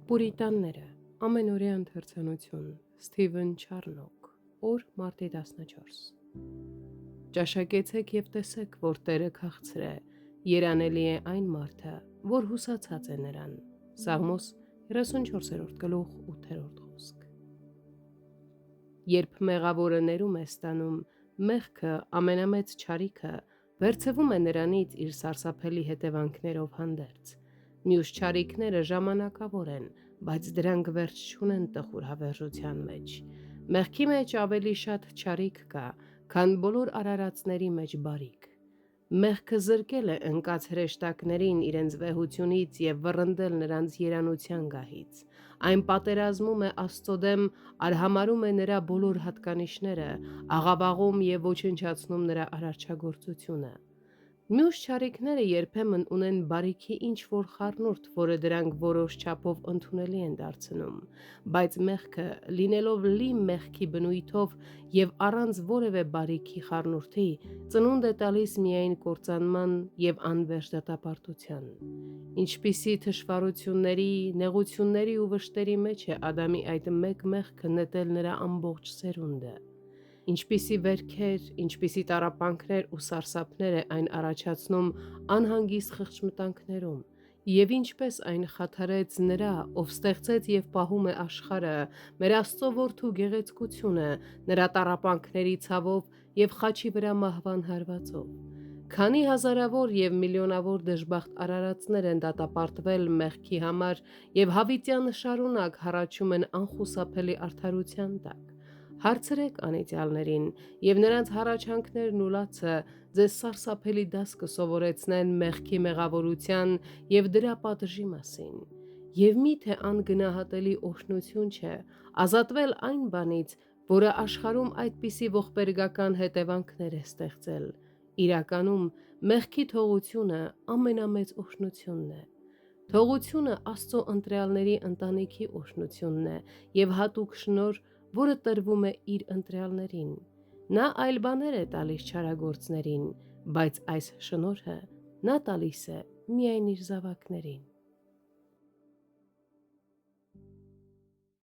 Պուրիտանները, ամենօրյա ընթերցանություն, Սթիվեն Չարնոկ, օր մարտի 14։ Ճաշակեցեք և տեսեք, որ Տերը քաղցր է, երանելի է այն մարդը, որ հուսացած է նրան։ Սաղմոս 34-րդ գլուխ 8-րդ խոսք։ Երբ մեղավորը ներում է ստանում, մեղքը ամենամեծ չարիքը վերցվում է նրանից իր սարսափելի հետևանքներով հանդերձ։ Մյուս չարիքները ժամանակավոր են, բայց դրանք վերջ չունեն տխուր հավերժության մեջ։ Մեղքի մեջ ավելի շատ չարիք կա, քան բոլոր արարածների մեջ բարիք։ Մեղքը զրկել է ընկած հրեշտակներին իրենց վեհությունից և վռնդել նրանց երանության գահից։ Այն պատերազմում է Աստծո դեմ, արհամարհում է նրա բոլոր հատկանիշները, աղավաղում և ոչնչացնում նրա արարչագործությունը։ Մյուս չարիքները երբեմն ունեն բարիքի ինչ-որ խառնուրդ, որը դրանք որոշ չափով ընդունելի են դարձնում, բայց մեղքը, լինելով լի մեղքի բնույթով և առանց որևէ բարիքի խառնուրդի, ծնունդ է տալիս միայն կործանման և անվերջ դատապարտության։ Ինչպիսի թշվառությունների, նեղությունների ու վշտերի մեջ է Ադամի այդ մեկ մեղքը նետել նրա ամբողջ սերունդը։ Ինչպիսի վերքեր, ինչպիսի տառապանքներ ու սարսափներ է այն առաջացնում անհանգիստ խղճմտանքներում, և ինչպես այն խաթարեց Նրա, ով ստեղծեց և պահում է աշխարհը, մեր Աստծո Որդու գեղեցկությունը, Նրա տառապանքների ցավով և խաչի վրա մահվան հարվածով։ Քանի հազարավոր և միլիոնավոր դժբախտ արարածներ են դատապարտվել մեղքի համար և հավիտյան շարունակ հառաչում են անխուսափելի արդարության տակ։ Հարցրեք անիծյալներին, և նրանց հառաչանքներն ու լացը ձեզ սարսափելի դաս կսովորեցնեն մեղքի մեղավորության և դրա պատժի մասին։ Եվ միթե անգնահատելի օրհնություն չէ ազատվել այն բանից, որը աշխարհում այդպիսի ողբերգական հետևանքներ է ստեղծել։ Իրականում, մեղքի թողությունը ամենամեծ օրհնությունն է։ Թողությունը Աստծո ընտրյալների ընտանիքի օրհնությունն է և հատուկ շնորհ, որը տրվում է իր ընտրյալներին։ Նա այլ բաներ է տալիս չարագործներին, բայց այս շնորհը նա տալիս է միայն իր զավակներին։